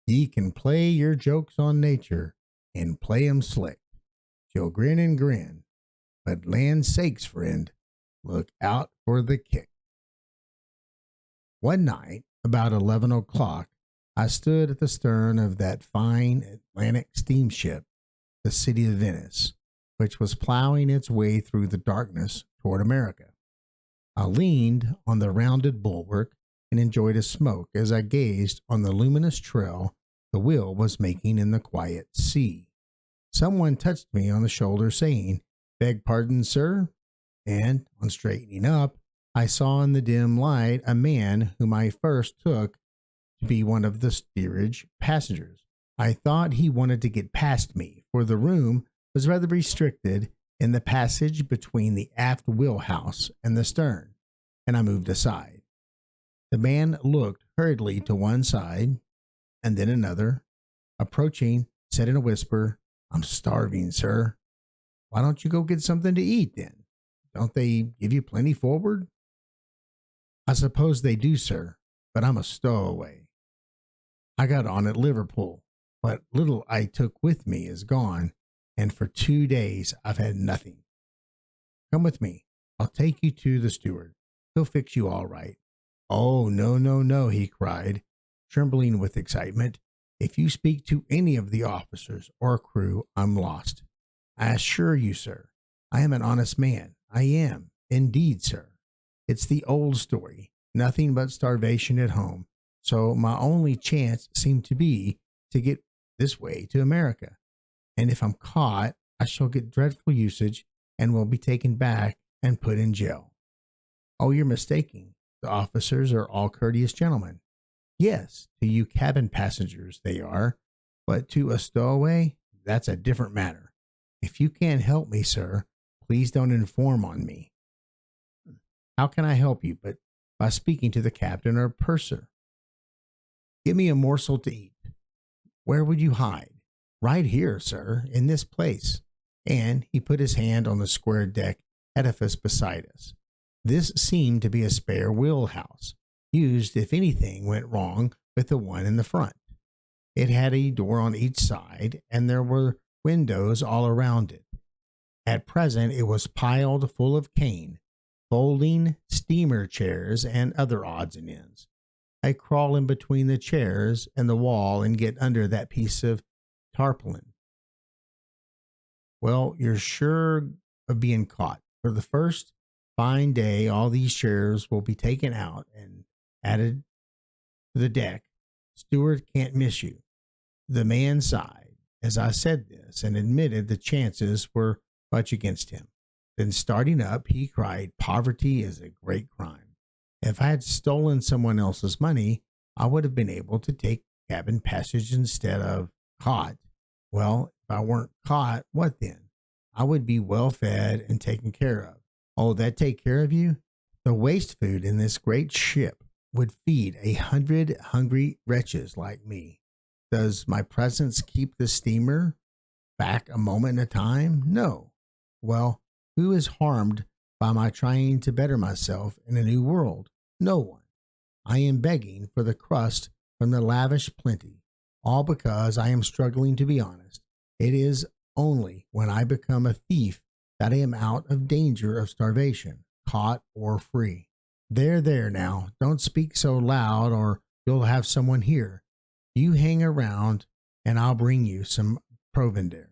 Ye can play your jokes on nature and play 'em slick. She'll grin and grin, but land's sakes, friend, look out for the kick. One night, about 11 o'clock, I stood at the stern of that fine Atlantic steamship, the City of Venice, which was plowing its way through the darkness toward America. I leaned on the rounded bulwark and enjoyed a smoke as I gazed on the luminous trail the wheel was making in the quiet sea. Someone touched me on the shoulder, saying, "Beg pardon, sir," and, on straightening up, I saw in the dim light a man whom I first took to be one of the steerage passengers. I thought he wanted to get past me, for the room was rather restricted in the passage between the aft wheelhouse and the stern, and I moved aside. The man looked hurriedly to one side and then another. Approaching, said in a whisper, "I'm starving, sir." "Why don't you go get something to eat then? Don't they give you plenty forward?" "I suppose they do, sir, but I'm a stowaway. I got on at Liverpool. What little I took with me is gone, and for 2 days I've had nothing. Come with me. I'll take you to the steward. He'll fix you all right." "Oh, no, no, no," he cried, trembling with excitement. "If you speak to any of the officers or crew, I'm lost. I assure you, sir, I am an honest man. I am, indeed, sir. It's the old story, nothing but starvation at home, so my only chance seemed to be to get this way to America. And if I'm caught, I shall get dreadful usage and will be taken back and put in jail." "Oh, you're mistaken. The officers are all courteous gentlemen." "Yes, to you cabin passengers they are, but to a stowaway, that's a different matter. If you can't help me, sir, please don't inform on me." "How can I help you but by speaking to the captain or purser?" "Give me a morsel to eat." "Where would you hide?" "Right here, sir, in this place." And he put his hand on the square deck edifice beside us. This seemed to be a spare wheelhouse, used if anything went wrong with the one in the front. It had a door on each side, and there were windows all around it. At present it was piled full of cane, folding steamer chairs, and other odds and ends. I crawl in between the chairs and the wall and get under that piece of tarpaulin. Well, you're sure of being caught. For the first fine day, all these chairs will be taken out and added to the deck. Stewart can't miss you." The man sighed as I said this and admitted the chances were much against him. Then, starting up, he cried, "Poverty is a great crime. If I had stolen someone else's money, I would have been able to take cabin passage instead of caught. Well, if I weren't caught, what then? I would be well fed and taken care of." "Oh, that take care of you?" "The waste food in this great ship would feed 100 hungry wretches like me. Does my presence keep the steamer back a moment at a time? No. Well, who is harmed by my trying to better myself in a new world? No one. I am begging for the crust from the lavish plenty, all because I am struggling to be honest. It is only when I become a thief that I am out of danger of starvation, caught or free." There now, don't speak so loud or you'll have someone here. You hang around and I'll bring you some provender."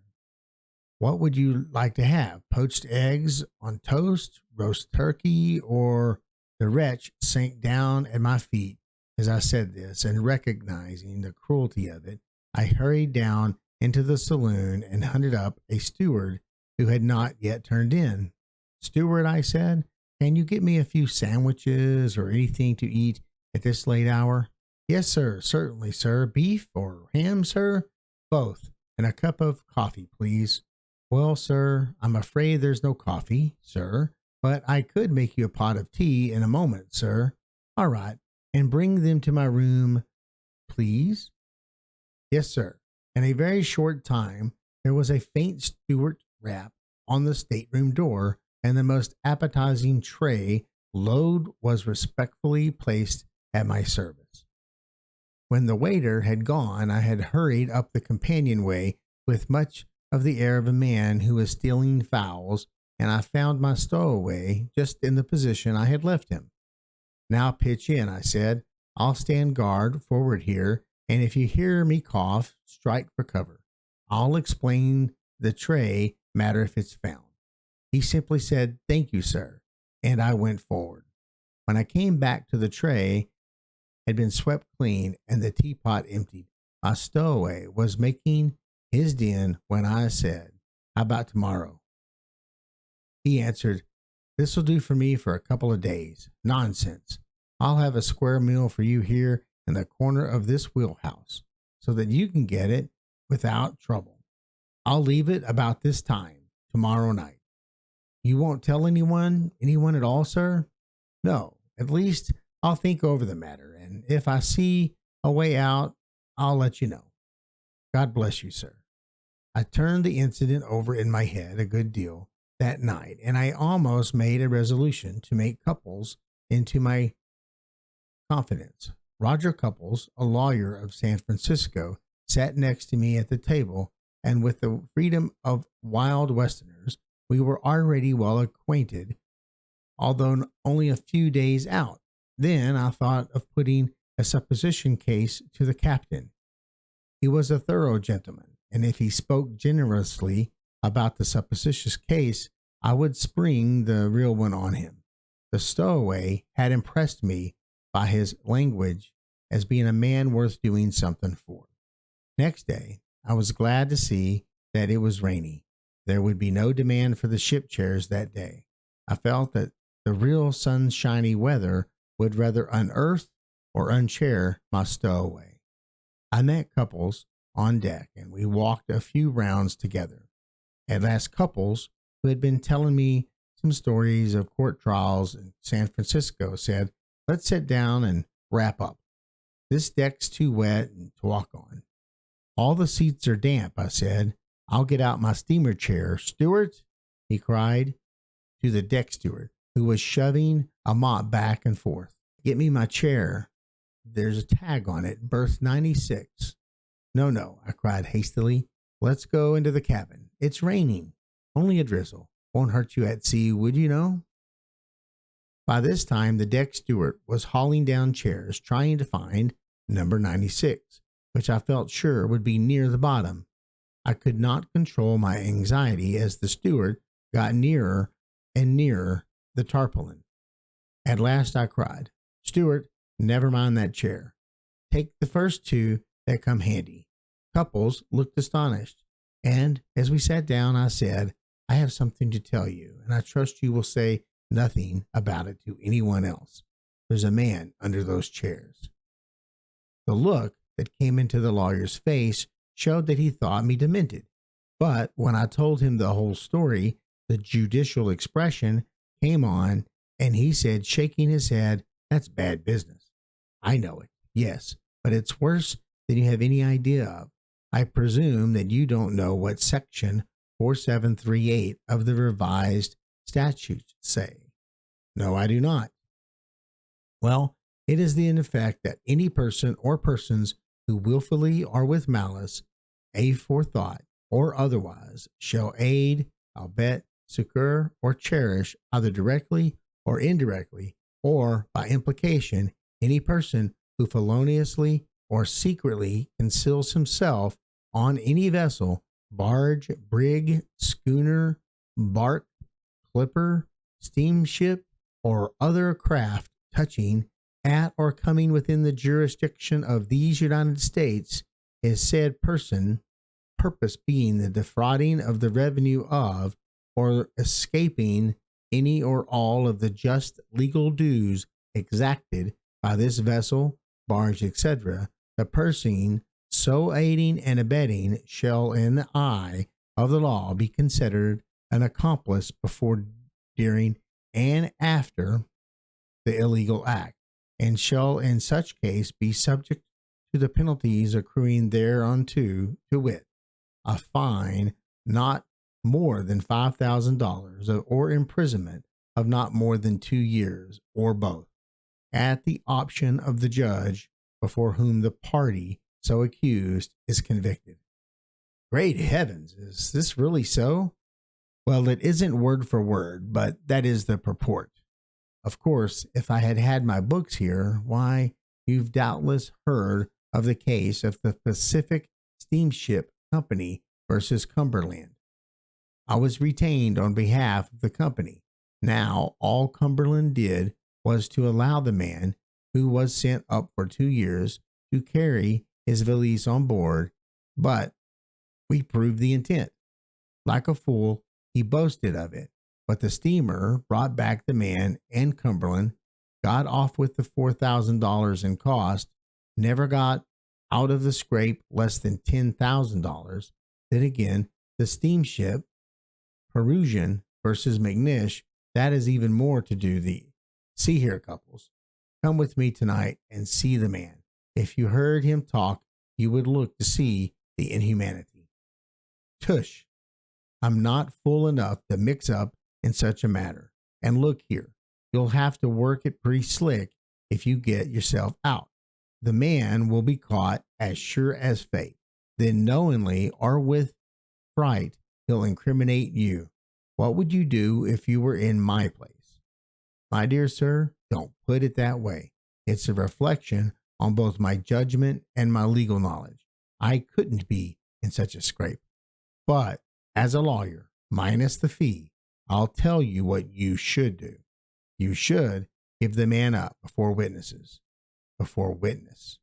"What would you like to have? Poached eggs on toast, roast turkey, or—" The wretch sank down at my feet as I said this, and recognizing the cruelty of it, I hurried down into the saloon and hunted up a steward who had not yet turned in. "Steward," I said, "can you get me a few sandwiches or anything to eat at this late hour?" "Yes, sir, certainly, sir. Beef or ham, sir?" "Both, and a cup of coffee, please." "Well, sir, I'm afraid there's no coffee, sir, but I could make you a pot of tea in a moment, sir." "All right, and bring them to my room, please." "Yes, sir." In a very short time there was a faint Stewart rap on the stateroom door, and the most appetizing tray load was respectfully placed at my service. When the waiter had gone, I had hurried up the companionway with much of the air of a man who was stealing fowls, and I found my stowaway just in the position I had left him. Now pitch in, I said. I'll stand guard forward here, and if you hear me cough, strike for cover. I'll explain the tray matter if it's found. He simply said, "Thank you, sir," and I went forward. When I came back to the tray, had been swept clean and the teapot emptied. My stowaway was making his din when I said, "How about tomorrow?" He answered, "This'll do for me for a couple of days." "Nonsense. I'll have a square meal for you here in the corner of this wheelhouse so that you can get it without trouble. I'll leave it about this time tomorrow night." "You won't tell anyone at all, sir?" "No, at least I'll think over the matter, and if I see a way out, I'll let you know." "God bless you, sir." I turned the incident over in my head a good deal that night, and I almost made a resolution to make Couples into my confidence. Roger Couples, a lawyer of San Francisco, sat next to me at the table, and with the freedom of wild Westerners, we were already well acquainted, although only a few days out. Then I thought of putting a supposition case to the captain. He was a thorough gentleman, and if he spoke generously about the suppositious case, I would spring the real one on him. The stowaway had impressed me by his language as being a man worth doing something for. Next day, I was glad to see that it was rainy. There would be no demand for the ship chairs that day. I felt that the real sunshiny weather would rather unearth or unchair my stowaway. I met Couples on deck, and we walked a few rounds together. At last, Couples, who had been telling me some stories of court trials in San Francisco, said, "Let's sit down and wrap up. This deck's too wet to walk on." "All the seats are damp," I said. "I'll get out my steamer chair. Stewart," he cried to the deck steward, who was shoving a mop back and forth, "get me my chair. There's a tag on it, berth 96. No, I cried hastily. "Let's go into the cabin. It's raining. Only a drizzle. Won't hurt you at sea, would you know?" By this time, the deck steward was hauling down chairs, trying to find number 96, which I felt sure would be near the bottom. I could not control my anxiety as the steward got nearer and nearer the tarpaulin. At last I cried, "Stewart, never mind that chair. Take the first two that come handy." Couples looked astonished, and as we sat down, I said, "I have something to tell you, and I trust you will say nothing about it to anyone else. There's a man under those chairs." The look that came into the lawyer's face showed that he thought me demented, but when I told him the whole story, the judicial expression came on, and he said, shaking his head, "That's bad business." "I know it, yes, but it's worse than you have any idea of. I presume that you don't know what section 4738 of the revised statutes say." "No, I do not." "Well, it is in effect that any person or persons who willfully or with malice, aforethought or otherwise, shall aid, abet, succor, or cherish, either directly or indirectly, or by implication, any person who feloniously or secretly conceals himself on any vessel, barge, brig, schooner, bark, clipper, steamship, or other craft touching at or coming within the jurisdiction of these United States, is said person, purpose being the defrauding of the revenue of, or escaping any or all of the just legal dues exacted by this vessel, barge, etc., the person so aiding and abetting shall in the eye of the law be considered an accomplice before, during, and after the illegal act, and shall in such case be subject to the penalties accruing thereunto, to wit, a fine not more than $5,000, or imprisonment of not more than 2 years, or both, at the option of the judge before whom the party so accused is convicted. Great heavens, is this really so? Well, it isn't word for word, but that is the purport. Of course, if I had had my books here, why, you've doubtless heard of the case of the Pacific Steamship Company versus Cumberland. I was retained on behalf of the company. Now, all Cumberland did was to allow the man, who was sent up for 2 years, to carry his valise on board, but we proved the intent. Like a fool, he boasted of it, but the steamer brought back the man, and Cumberland got off with the $4,000 in cost, never got out of the scrape less than $10,000. Then again, the steamship, Perusian versus McNish, that is even more to do thee. See here, couples, come with me tonight and see the man. If you heard him talk, you would look to see the inhumanity. Tush, I'm not fool enough to mix up in such a matter. And look here, you'll have to work it pretty slick if you get yourself out. The man will be caught as sure as fate. Then knowingly or with fright, he'll incriminate you. What would you do if you were in my place? My dear sir, don't put it that way. It's a reflection on both my judgment and my legal knowledge. I couldn't be in such a scrape. But as a lawyer, minus the fee, I'll tell you what you should do. You should give the man up before witnesses. Before witness.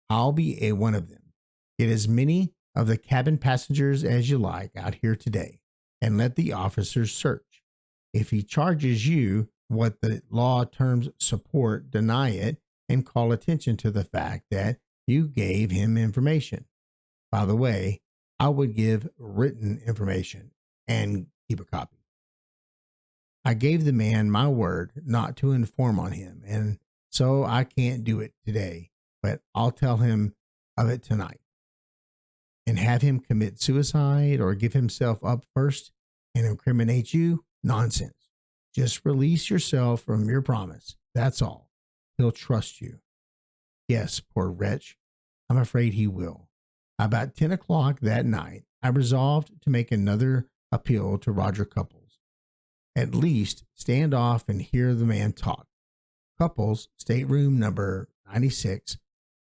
I'll be one of them. Get as many of the cabin passengers as you like out here today, and let the officers search. If he charges you what the law terms support, deny it, and call attention to the fact that you gave him information. By the way, I would give written information and keep a copy. I gave the man my word not to inform on him, and so I can't do it today, but I'll tell him of it tonight. And have him commit suicide or give himself up first and incriminate you? Nonsense. Just release yourself from your promise. That's all. He'll trust you. Yes, poor wretch. I'm afraid he will. About 10 o'clock that night, I resolved to make another appeal to Roger Couples. At least stand off and hear the man talk. Couples, stateroom number 96,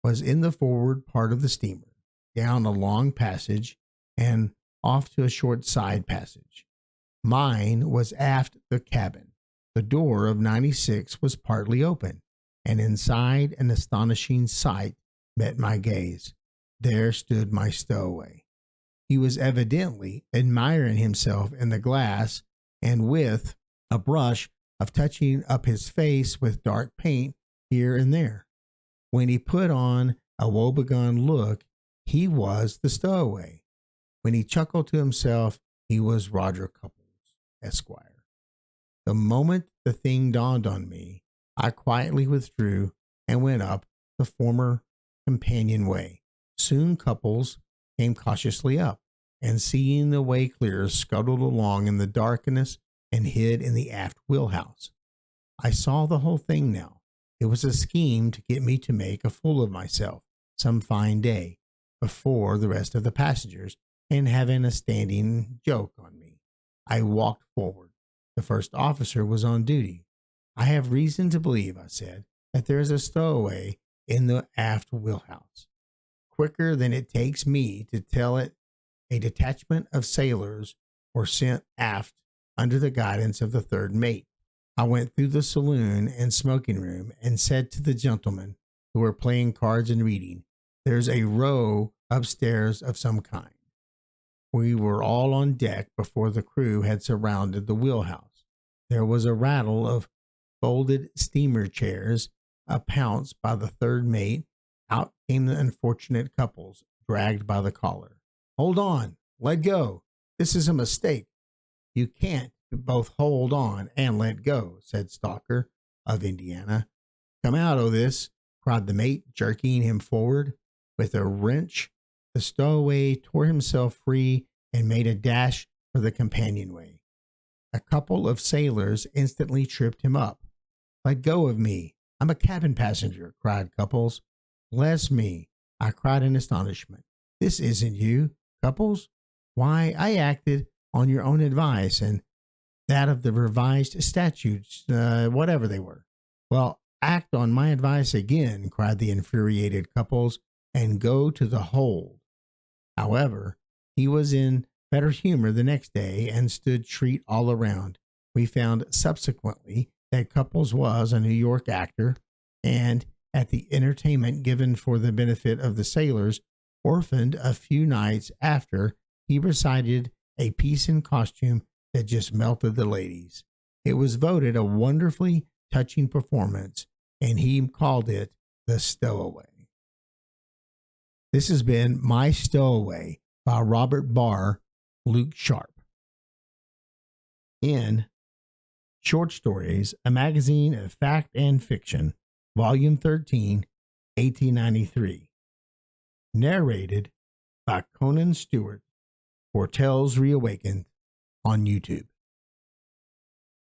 was in the forward part of the steamer, down a long passage and off to a short side passage. Mine was aft the cabin. The door of 96 was partly open, and inside an astonishing sight met my gaze. There stood my stowaway. He was evidently admiring himself in the glass, and with a brush of touching up his face with dark paint here and there. When he put on a woebegone look, he was the stowaway. When he chuckled to himself, he was Roger Couples, Esquire. The moment the thing dawned on me, I quietly withdrew and went up the former companionway. Soon Couples came cautiously up, and seeing the way clear, scuttled along in the darkness and hid in the aft wheelhouse. I saw the whole thing now. It was a scheme to get me to make a fool of myself some fine day before the rest of the passengers and having a standing joke on me. I walked forward. The first officer was on duty. I have reason to believe, I said, that there is a stowaway in the aft wheelhouse. Quicker than it takes me to tell it, a detachment of sailors were sent aft under the guidance of the third mate. I went through the saloon and smoking room and said to the gentlemen who were playing cards and reading, "There's a row upstairs of some kind." We were all on deck before the crew had surrounded the wheelhouse. There was a rattle of folded steamer chairs, a pounce by the third mate. Out came the unfortunate Couples, dragged by the collar. "Hold on, let go. This is a mistake. You can't both hold on and let go," said Stalker of Indiana. "Come out of this," cried the mate, jerking him forward. With a wrench, the stowaway tore himself free and made a dash for the companionway. A couple of sailors instantly tripped him up. "Let go of me. I'm a cabin passenger," cried Couples. Bless me, I cried in astonishment. This isn't you, Couples. Why, I acted on your own advice and that of the revised statutes, whatever they were. Well, act on my advice again, cried the infuriated Couples, and go to the hold. However, he was in better humor the next day and stood treat all around. We found subsequently that Couples was a New York actor, and at the entertainment given for the benefit of the sailors, orphaned a few nights after he recited a piece in costume that just melted the ladies. It was voted a wonderfully touching performance, and he called it the Stowaway. This has been My Stowaway by Robert Barr, Luke Sharp. In Short Stories, a magazine of fact and fiction, Volume 13, 1893. Narrated by Conan Stewart for Tales Reawakened on YouTube.